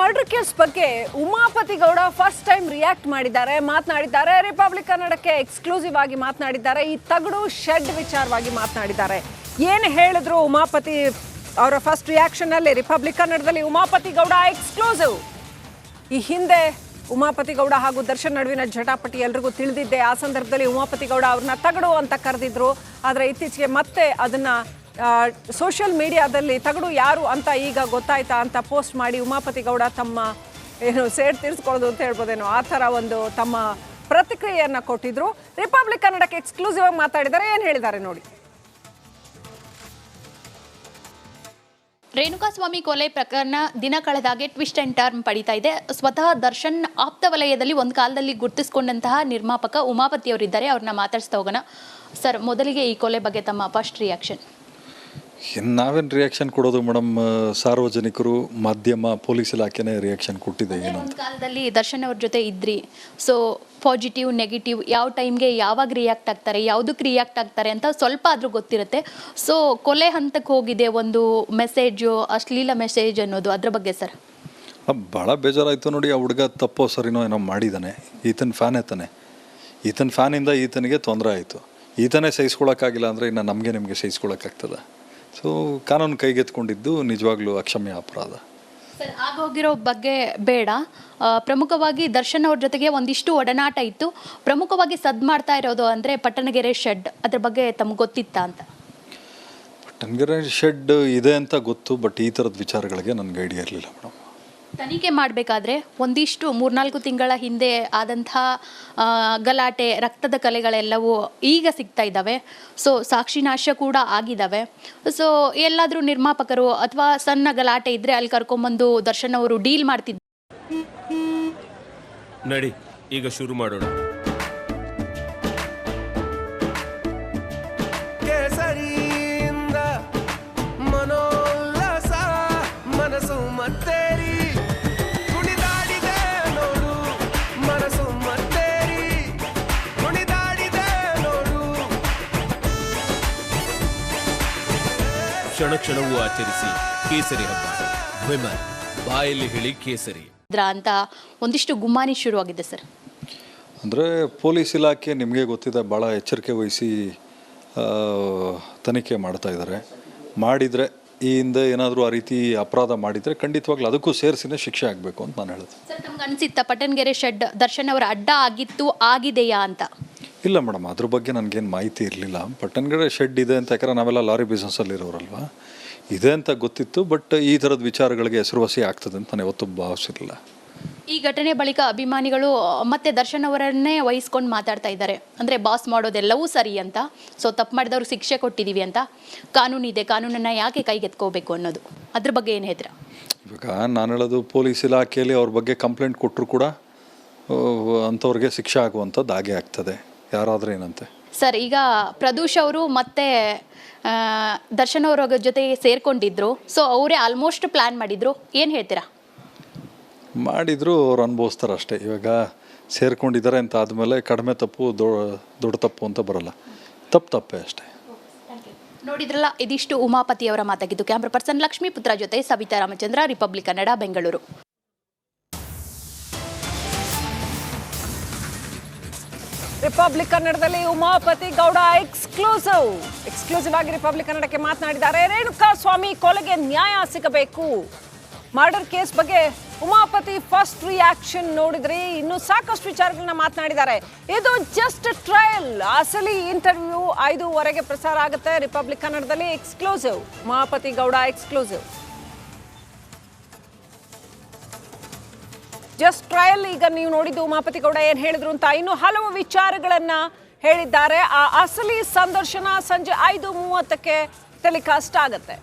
Murder case ಬಗ್ಗೆ Umapathi Gowda first time react ಮಾಡಿದ್ದಾರೆ, ಮಾತನಾಡಿದ್ದಾರೆ. ರಿಪಬ್ಲಿಕ್ ಕನ್ನಡಕ್ಕೆ ಎಕ್ಸ್ಕ್ಲೂಸಿವ್ ಆಗಿ ಮಾತನಾಡಿದ್ದಾರೆ. ಈ ತಗಡು ಶೆಡ್ ವಿಚಾರವಾಗಿ ಮಾತನಾಡಿದ್ದಾರೆ. ಏನು ಹೇಳಿದ್ರು ಉಮಾಪತಿ ಅವರ ಫಸ್ಟ್ ರಿಯಾಕ್ಷನ್ ಅಲ್ಲಿ ರಿಪಬ್ಲಿಕ್ ಕನ್ನಡದಲ್ಲಿ ಉಮಾಪತಿ ಗೌಡ ಎಕ್ಸ್ಕ್ಲೂಸಿವ್. ಈ ಹಿಂದೆ ಉಮಾಪತಿ ಗೌಡ ಹಾಗೂ ದರ್ಶನ್ ನಡುವಿನ ಜಟಾಪಟಿ ಎಲ್ರಿಗೂ ತಿಳಿದಿದ್ದೆ. ಆ ಸಂದರ್ಭದಲ್ಲಿ ಉಮಾಪತಿ ಗೌಡ ಅವ್ರನ್ನ ತಗಡು ಅಂತ ಕರೆದಿದ್ರು. ಆದರೆ ಇತ್ತೀಚೆಗೆ ಮತ್ತೆ ಅದನ್ನ ಸೋಷಿಯಲ್ ಮೀಡಿಯಾದಲ್ಲಿ ತಗಡು ಯಾರು ಅಂತ ಈಗ ಗೊತ್ತಾಯ್ತಾ ಅಂತ ಪೋಸ್ಟ್ ಮಾಡಿ ಉಮಾಪತಿ ಗೌಡ ತಮ್ಮ ಏನು ಸೇಡ್ ತೀರಿಸ್ಕೊಳ್ಳೋದು ಅಂತ ಹೇಳ್ಬೋದೇನೋ ಆ ಥರ ಒಂದು ತಮ್ಮ ಪ್ರತಿಕ್ರಿಯೆಯನ್ನು ಕೊಟ್ಟಿದ್ರು. ರಿಪಬ್ಲಿಕ್ ಕನ್ನಡಕ್ಕೆ ಎಕ್ಸ್ಕ್ಲೂಸಿವ್ ಆಗಿ ಮಾತಾಡಿದ್ದಾರೆ. ಏನು ಹೇಳಿದ್ದಾರೆ ನೋಡಿ. ರೇಣುಕಾಸ್ವಾಮಿ ಕೊಲೆ ಪ್ರಕರಣ ದಿನ ಕಳೆದಾಗೆ ಟ್ವಿಸ್ಟ್ ಅಂಡ್ ಟರ್ನ್ ಪಡೀತಾ ಇದೆ. ಸ್ವತಃ ದರ್ಶನ್ ಆಪ್ತ ವಲಯದಲ್ಲಿ ಒಂದು ಕಾಲದಲ್ಲಿ ಗುರುತಿಸಿಕೊಂಡಂತಹ ನಿರ್ಮಾಪಕ ಉಮಾಪತಿ ಅವರಿದ್ದಾರೆ. ಅವ್ರನ್ನ ಮಾತಾಡಿಸ್ತಾ ಹೋಗೋಣ. ಸರ್, ಮೊದಲಿಗೆ ಈ ಕೊಲೆ ಬಗ್ಗೆ ತಮ್ಮ ಫಸ್ಟ್ ರಿಯಾಕ್ಷನ್? ನಾವೇನು ರಿಯಾಕ್ಷನ್ ಕೊಡೋದು ಮೇಡಮ್, ಸಾರ್ವಜನಿಕರು, ಮಾಧ್ಯಮ, ಪೊಲೀಸ್ ಇಲಾಖೆನೇ ರಿಯಾಕ್ಷನ್ ಕೊಟ್ಟಿದೆ. ಏನು ಒಂದು ಕಾಲದಲ್ಲಿ ದರ್ಶನ್ ಅವ್ರ ಜೊತೆ ಇದ್ರಿ, ಸೊ ಪಾಸಿಟಿವ್ ನೆಗೆಟಿವ್ ಯಾವ ಟೈಮ್ಗೆ ಯಾವಾಗ ರಿಯಾಕ್ಟ್ ಆಗ್ತಾರೆ, ಯಾವುದಕ್ಕೆ ರಿಯಾಕ್ಟ್ ಆಗ್ತಾರೆ ಅಂತ ಸ್ವಲ್ಪ ಆದರೂ ಗೊತ್ತಿರುತ್ತೆ. ಸೊ ಕೊಲೆ ಹಂತಕ್ಕೆ ಹೋಗಿದೆ ಒಂದು ಮೆಸೇಜು, ಅಶ್ಲೀಲ ಮೆಸೇಜ್ ಅನ್ನೋದು, ಅದ್ರ ಬಗ್ಗೆ ಸರ್? ಭಾಳ ಬೇಜಾರಾಯಿತು ನೋಡಿ. ಆ ಹುಡುಗ ತಪ್ಪೋ ಸರಿನೋ ಏನೋ ಮಾಡಿದ್ದಾನೆ. ಈತನ ಫ್ಯಾನ್ ತಾನೆ. ಈತನ ಫ್ಯಾನಿಂದ ಈತನಿಗೆ ತೊಂದರೆ ಆಯಿತು. ಈತನೇ ಸಹಿಸ್ಕೊಳಕ್ಕಾಗಿಲ್ಲ ಅಂದರೆ ಇನ್ನು ನಮಗೆ ನಿಮಗೆ ಸಹಿಸ್ಕೊಳಕ್ಕಾಗ್ತದೆ. ಸೊ ಕಾನೂನು ಕೈಗೆತ್ಕೊಂಡಿದ್ದು ನಿಜವಾಗ್ಲೂ ಅಕ್ಷಮ್ಯ ಅಪರಾಧ. ಸರ್, ಆಗೋಗಿರೋ ಬಗ್ಗೆ ಬೇಡ, ಪ್ರಮುಖವಾಗಿ ದರ್ಶನ್ ಅವ್ರ ಜೊತೆಗೆ ಒಂದಿಷ್ಟು ಒಡನಾಟ ಇತ್ತು. ಪ್ರಮುಖವಾಗಿ ಸದ್ ಮಾಡ್ತಾ ಇರೋದು ಅಂದರೆ ಪಟ್ಟಣಗೆರೆ ಶೆಡ್, ಅದ್ರ ಬಗ್ಗೆ ತಮ್ಗೆ ಗೊತ್ತಿತ್ತಾ ಅಂತ? ಪಟ್ಟಣಗೆರೆ ಶೆಡ್ ಇದೆ ಅಂತ ಗೊತ್ತು, ಬಟ್ ಈ ಥರದ ವಿಚಾರಗಳಿಗೆ ನನಗೆ ಐಡಿಯಾ ಇರಲಿಲ್ಲ ಮೇಡಮ್. ತನಿಖೆ ಮಾಡಬೇಕಾದ್ರೆ ಒಂದಿಷ್ಟು 3-4 ತಿಂಗಳ ಹಿಂದೆ ಆದಂಥ ಗಲಾಟೆ, ರಕ್ತದ ಕಲೆಗಳೆಲ್ಲವೂ ಈಗ ಸಿಗ್ತಾ ಇದ್ದಾವೆ. ಸೊ ಸಾಕ್ಷಿನಾಶ ಕೂಡ ಆಗಿದ್ದಾವೆ. ಸೊ ಎಲ್ಲಾದರೂ ನಿರ್ಮಾಪಕರು ಅಥವಾ ಸಣ್ಣ ಗಲಾಟೆ ಇದ್ದರೆ ಅಲ್ಲಿ ಕರ್ಕೊಂಬಂದು ದರ್ಶನ್ ಅವರು ಡೀಲ್ ಮಾಡ್ತಿದ್ರು. ನಡಿ, ಈಗ ಶುರು ಮಾಡೋಣ. ಕ್ಷಣ ಕ್ಷಣವೂ ಆಚರಿಸಿ ಕೇಸರಿ ಹಬ್ಬ. ವಿಮಲ್ ಬಾಯಲ್ಲಿ ಹೇಳಿ ಕೇಸರಿ ಅಂತ ಒಂದಿಷ್ಟು ಗುಮಾನಿ ಶುರುವಾಗಿದೆ ಸರ್. ಅಂದರೆ ಪೊಲೀಸ್ ಇಲಾಖೆ ನಿಮಗೆ ಗೊತ್ತಿದೆ, ಭಾಳ ಎಚ್ಚರಿಕೆ ವಹಿಸಿ ತನಿಖೆ ಮಾಡ್ತಾ ಇದ್ದಾರೆ. ಮಾಡಿದರೆ ಈ ಹಿಂದೆ ಏನಾದರೂ ಆ ರೀತಿ ಅಪರಾಧ ಮಾಡಿದರೆ ಖಂಡಿತವಾಗ್ಲೂ ಅದಕ್ಕೂ ಸೇರಿಸಿನೇ ಶಿಕ್ಷೆ ಆಗಬೇಕು ಅಂತ ನಾನು ಹೇಳೋದು. ಸರ್, ನಮ್ಗೆ ಅನಿಸುತ್ತಾ ಪಟ್ಟಣಗೆರೆ ಶೆಡ್ ದರ್ಶನ್ ಅವರ ಅಡ್ಡ ಆಗಿತ್ತು, ಆಗಿದೆಯಾ ಅಂತ? ಇಲ್ಲ ಮೇಡಮ್, ಅದ್ರ ಬಗ್ಗೆ ನನಗೇನು ಮಾಹಿತಿ ಇರಲಿಲ್ಲ. ಪಟ್ಟಣಗೆರೆ ಶೆಡ್ ಇದೆ ಅಂತ, ಯಾಕಂದ್ರೆ ನಾವೆಲ್ಲ ಲಾರಿ ಬಿಸ್ನೆಸ್ಸಲ್ಲಿರೋರಲ್ವ, ಇದೆ ಅಂತ ಗೊತ್ತಿತ್ತು. ಬಟ್ ಈ ಥರದ ವಿಚಾರಗಳಿಗೆ ಹೆಸರುವಾಸಿ ಆಗ್ತದೆ ಅಂತ ನಾನು ಯಾವತ್ತೂ ಭಾವಿಸಿರಲಿಲ್ಲ. ಈ ಘಟನೆ ಬಳಿಕ ಅಭಿಮಾನಿಗಳು ಮತ್ತೆ ದರ್ಶನ್ ಅವರನ್ನೇ ವಹಿಸ್ಕೊಂಡು ಮಾತಾಡ್ತಾ ಇದ್ದಾರೆ. ಅಂದರೆ ಬಾಸ್ ಮಾಡೋದೆಲ್ಲವೂ ಸರಿ ಅಂತ, ಸೊ ತಪ್ಪು ಮಾಡಿದವ್ರು ಶಿಕ್ಷೆ ಕೊಟ್ಟಿದ್ದೀವಿ ಅಂತ, ಕಾನೂನಿದೆ, ಕಾನೂನನ್ನು ಯಾಕೆ ಕೈಗೆತ್ಕೋಬೇಕು ಅನ್ನೋದು, ಅದ್ರ ಬಗ್ಗೆ ಏನು ಹೇಳ್ತೀರಾ? ಇವಾಗ ನಾನು ಹೇಳೋದು, ಪೊಲೀಸ್ ಇಲಾಖೆಯಲ್ಲಿ ಅವ್ರ ಬಗ್ಗೆ ಕಂಪ್ಲೇಂಟ್ ಕೊಟ್ಟರು ಕೂಡ ಅಂಥವ್ರಿಗೆ ಶಿಕ್ಷೆ ಆಗುವಂಥದ್ದು ಹಾಗೆ ಆಗ್ತದೆ, ಯಾರಾದರೂ ಏನಂತೆ. ಸರ್, ಈಗ ಪ್ರದೂಷ್ ಅವರು ಮತ್ತೆ ದರ್ಶನ್ ಅವರ ಜೊತೆ ಸೇರ್ಕೊಂಡಿದ್ರು. ಸೊ ಅವರೇ ಆಲ್ಮೋಸ್ಟ್ ಪ್ಲ್ಯಾನ್ ಮಾಡಿದ್ರು. ಏನು ಹೇಳ್ತೀರಾ? ಮಾಡಿದ್ರು, ಅವ್ರು ಅನುಭವಿಸ್ತಾರೆ ಅಷ್ಟೇ. ಇವಾಗ ಸೇರ್ಕೊಂಡಿದ್ದಾರೆ ಅಂತ ಆದಮೇಲೆ ಕಡಿಮೆ ತಪ್ಪು ದೊಡ್ಡ ತಪ್ಪು ಅಂತ ಬರಲ್ಲ. ತಪ್ಪೇ ಅಷ್ಟೇ. ನೋಡಿದ್ರಲ್ಲ, ಇದಿಷ್ಟು ಉಮಾಪತಿ ಅವರ ಮಾತಾಗಿದ್ದು. ಕ್ಯಾಮ್ರಾ ಪರ್ಸನ್ ಲಕ್ಷ್ಮೀ ಪುತ್ರ ಜೊತೆ ಸವಿತಾ ರಾಮಚಂದ್ರ, ರಿಪಬ್ಲಿಕ್ ಕನ್ನಡ, ಬೆಂಗಳೂರು. ರಿಪಬ್ಲಿಕ್ ಕನ್ನಡದಲ್ಲಿ ಉಮಾಪತಿ ಗೌಡ ಎಕ್ಸ್ಕ್ಲೂಸಿವ್ ಆಗಿ ರಿಪಬ್ಲಿಕ್ ಕನ್ನಡಕ್ಕೆ ಮಾತನಾಡಿದ್ದಾರೆ. ರೇಣುಕಾಸ್ವಾಮಿ ಕೊಲೆಗೆ ನ್ಯಾಯ ಸಿಗಬೇಕು. ಮರ್ಡರ್ ಕೇಸ್ ಬಗ್ಗೆ ಉಮಾಪತಿ ಫಸ್ಟ್ ರಿಯಾಕ್ಷನ್ ನೋಡಿದ್ರಿ. ಇನ್ನು ಸಾಕಷ್ಟು ವಿಚಾರಗಳನ್ನ ಮಾತನಾಡಿದ್ದಾರೆ. ಇದು ಜಸ್ಟ್ ಟ್ರಯಲ್. ಅಸಲಿ ಇಂಟರ್ವ್ಯೂ 5:15 ಪ್ರಸಾರ ಆಗುತ್ತೆ ರಿಪಬ್ಲಿಕ್ ಕನ್ನಡದಲ್ಲಿ. Exclusive Umapathi Gowda exclusive. Just trial. ಈಗ ನೀವು ನೋಡಿದ್ದು ಉಮಾಪತಿ ಗೌಡ ಏನು ಹೇಳಿದ್ರು ಅಂತ. ಇನ್ನು ಹಲವು ವಿಚಾರಗಳನ್ನ ಹೇಳಿದ್ದಾರೆ. ಆ ಅಸಲಿ ಸಂದರ್ಶನ ಸಂಜೆ 5:30ಕ್ಕೆ ಟೆಲಿಕಾಸ್ಟ್ ಆಗುತ್ತೆ.